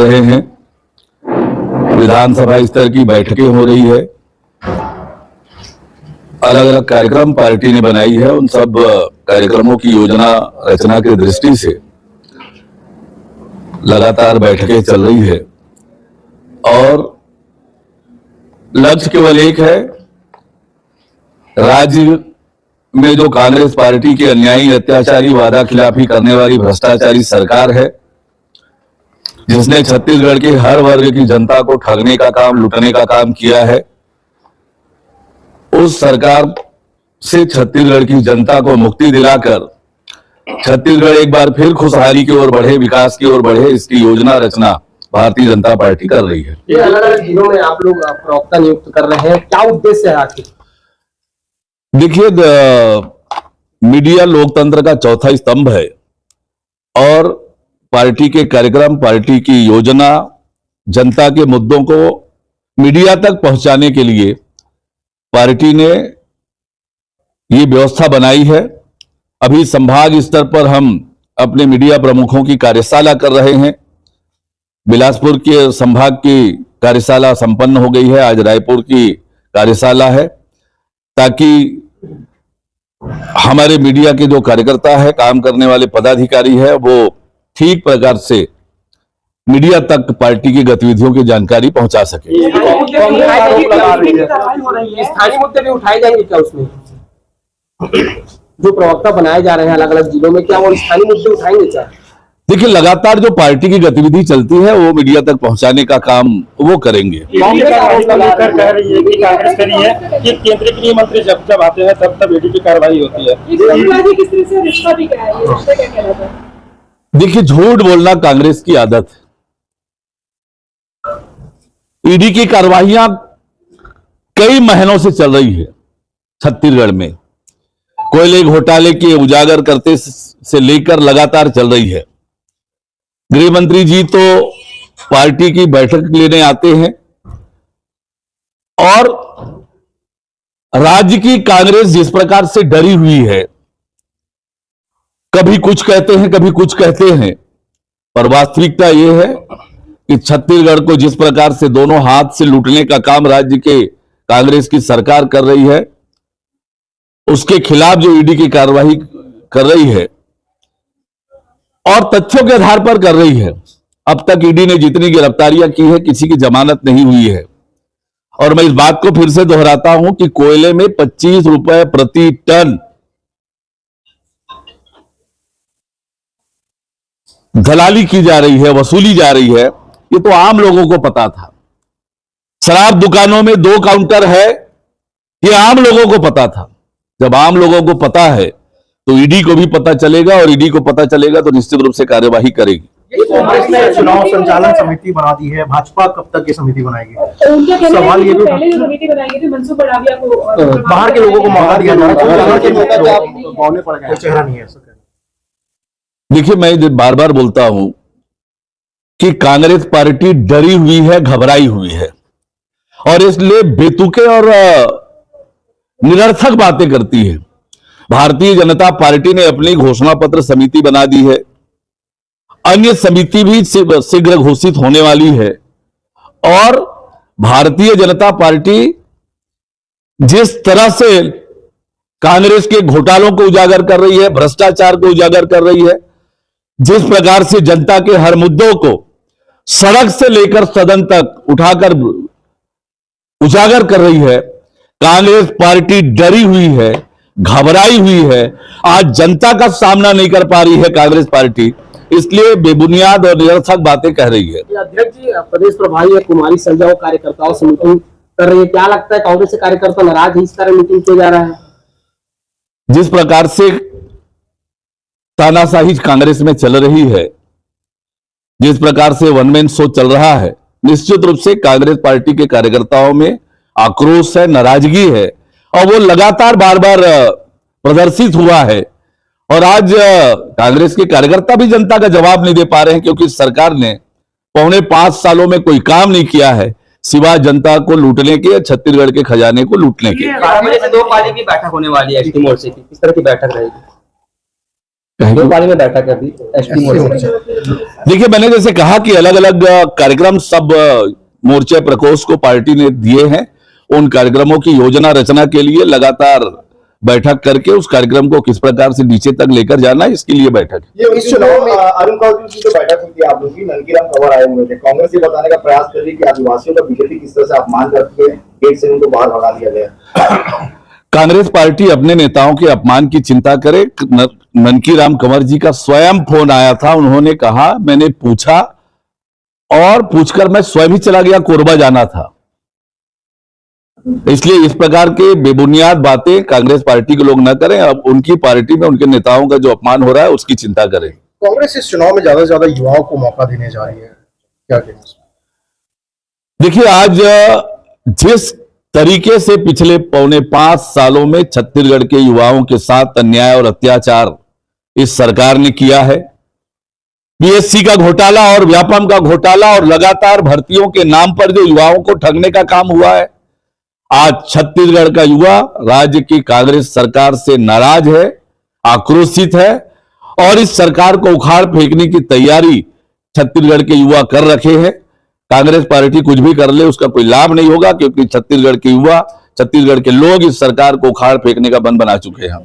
रहे हैं, विधानसभा स्तर की बैठकें हो रही है, अलग अलग कार्यक्रम पार्टी ने बनाई है। उन सब कार्यक्रमों की योजना रचना की दृष्टि से लगातार बैठकें चल रही है और लक्ष्य केवल एक है, राज्य में जो कांग्रेस पार्टी की अन्यायी, अत्याचारी, वादा खिलाफी करने वाली भ्रष्टाचारी सरकार है, जिसने छत्तीसगढ़ के हर वर्ग की जनता को ठगने का काम, लूटने का काम किया है, उस सरकार से छत्तीसगढ़ की जनता को मुक्ति दिलाकर छत्तीसगढ़ एक बार फिर खुशहाली की ओर बढ़े, विकास की ओर बढ़े, इसकी योजना रचना भारतीय जनता पार्टी कर रही है। ये अलग अलग जिलों में आप लोग प्रवक्ता नियुक्त कर रहे हैं, क्या उद्देश्य है आखिर? देखिए, मीडिया लोकतंत्र का चौथा स्तंभ है और पार्टी के कार्यक्रम, पार्टी की योजना, जनता के मुद्दों को मीडिया तक पहुंचाने के लिए पार्टी ने ये व्यवस्था बनाई है। अभी संभाग स्तर पर हम अपने मीडिया प्रमुखों की कार्यशाला कर रहे हैं। बिलासपुर के संभाग की कार्यशाला संपन्न हो गई है, आज रायपुर की कार्यशाला है, ताकि हमारे मीडिया के जो कार्यकर्ता है, काम करने वाले पदाधिकारी है, वो ठीक प्रकार से मीडिया तक पार्टी की गतिविधियों की जानकारी पहुंचा सके। स्थानीय मुद्दे भी उठाए जाएंगे क्या उसमें? जो प्रवक्ता बनाए जा रहे हैं अलग अलग जिलों में, क्या वो स्थानीय मुद्दे उठाएंगे क्या? देखिए, लगातार जो पार्टी की गतिविधि चलती है वो मीडिया तक पहुंचाने का काम वो करेंगे। कह रही है कि कांग्रेस कह रही है कि केंद्रीय गृह मंत्री जब जब आते हैं तब ईडी की कार्रवाई होती है। देखिए, झूठ बोलना कांग्रेस की आदत है। ईडी की कार्रवाइयां कई महीनों से चल रही है छत्तीसगढ़ में, कोयले घोटाले के उजागर करते से लेकर लगातार चल रही है। गृह मंत्री जी तो पार्टी की बैठक लेने आते हैं और राज्य की कांग्रेस जिस प्रकार से डरी हुई है, कभी कुछ कहते हैं, कभी कुछ कहते हैं, पर वास्तविकता यह है कि छत्तीसगढ़ को जिस प्रकार से दोनों हाथ से लूटने का काम राज्य के कांग्रेस की सरकार कर रही है, उसके खिलाफ जो ईडी की कार्रवाई कर रही है और तथ्यों के आधार पर कर रही है। अब तक ईडी ने जितनी गिरफ्तारियां की है, किसी की जमानत नहीं हुई है। और मैं इस बात को फिर से दोहराता हूं कि कोयले में 25 रुपए प्रति टन दलाली की जा रही है, वसूली जा रही है, ये तो आम लोगों को पता था। शराब दुकानों में 2 काउंटर है, ये आम लोगों को पता था। जब आम लोगों को पता है तो ईडी को भी पता चलेगा और ईडी को पता चलेगा तो निश्चित रूप से कार्यवाही करेगी। कांग्रेस ने चुनाव संचालन समिति बना दी है, भाजपा कब तक ये समिति बनाएगी? सवाल ये भी समिति बनाएगी तो मनसुख बड़ाविया को बाहर के लोगों को मौका दिया जा रहा है, चेहरा नहीं है। देखिए, मैं बार बार बोलता हूं कि कांग्रेस पार्टी डरी हुई है, घबराई हुई है और इसलिए बेतुके और निरर्थक बातें करती है। भारतीय जनता पार्टी ने अपनी घोषणा पत्र समिति बना दी है, अन्य समिति भी शीघ्र घोषित होने वाली है और भारतीय जनता पार्टी जिस तरह से कांग्रेस के घोटालों को उजागर कर रही है, भ्रष्टाचार को उजागर कर रही है, जिस प्रकार से जनता के हर मुद्दों को सड़क से लेकर सदन तक उठाकर उजागर कर रही है, कांग्रेस पार्टी डरी हुई है, घबराई हुई है। आज जनता का सामना नहीं कर पा रही है कांग्रेस पार्टी, इसलिए बेबुनियाद और निरर्थक बातें कह रही है। अध्यक्ष जी, प्रदेश प्रभारी कुमारी संजय कार्यकर्ताओं से मीटिंग कर रही है, क्या लगता है कांग्रेस से कार्यकर्ता नाराज है, इस तरह मीटिंग किया जा रहा है? जिस प्रकार से तानाशाही कांग्रेस में चल रही है, जिस प्रकार से वन मैन शो चल रहा है, निश्चित रूप से कांग्रेस पार्टी के कार्यकर्ताओं में आक्रोश है, नाराजगी है और वो लगातार बार बार प्रदर्शित हुआ है। और आज कांग्रेस के कार्यकर्ता भी जनता का जवाब नहीं दे पा रहे हैं, क्योंकि सरकार ने 5.25 सालों में कोई काम नहीं किया है सिवाय जनता को लूटने के, छत्तीसगढ़ के खजाने को लूटने के। 12 बजे से 2 पाली की बैठक होने वाली है एसटी मोड़ से, किस तरह की बैठक रहेगी? दो पारी में बैठक कर दी एसटी मोर्चा। देखिए, मैंने जैसे कहा कि अलग अलग कार्यक्रम सब मोर्चे प्रकोष्ठ को पार्टी ने दिए हैं। उन कार्यक्रमों की योजना रचना के लिए लगातार बैठक करके उस कार्यक्रम को किस प्रकार से नीचे तक लेकर जाना है, इसके लिए बैठक। ये इस चुनाव में अरुण कौशिक की जो बैठक हुई थी आप लोग की, ननकीराम खबर आए हुए थे, कांग्रेस ये बताने का प्रयास कर रही कि आदिवासियों का बीजेपी किस तरह से अपमान करती है, गेट से उनको बाहर भगा दिया गया। कांग्रेस पार्टी अपने नेताओं के अपमान की चिंता करे। ननकीराम कंवर जी का स्वयं फोन आया था, उन्होंने कहा, मैंने पूछा और पूछकर मैं स्वयं ही चला गया, कोरबा जाना था। इसलिए इस प्रकार के बेबुनियाद बातें कांग्रेस पार्टी के लोग न करें। अब उनकी पार्टी में उनके नेताओं का जो अपमान हो रहा है उसकी चिंता करें। कांग्रेस इस चुनाव में ज्यादा से ज्यादा युवाओं को मौका देने जा रही है, क्या कहना? देखिए, आज जिस तरीके से पिछले 4.25 सालों में छत्तीसगढ़ के युवाओं के साथ अन्याय और अत्याचार इस सरकार ने किया है, बीएससी का घोटाला और व्यापम का घोटाला और लगातार भर्तियों के नाम पर जो युवाओं को ठगने का काम हुआ है, आज छत्तीसगढ़ का युवा राज्य की कांग्रेस सरकार से नाराज है, आक्रोशित है और इस सरकार को उखाड़ फेंकने की तैयारी छत्तीसगढ़ के युवा कर रखे हैं। कांग्रेस पार्टी कुछ भी कर ले उसका कोई लाभ नहीं होगा, क्योंकि छत्तीसगढ़ के युवा, छत्तीसगढ़ के लोग इस सरकार को उखाड़ फेंकने का बंद बना चुके हैं।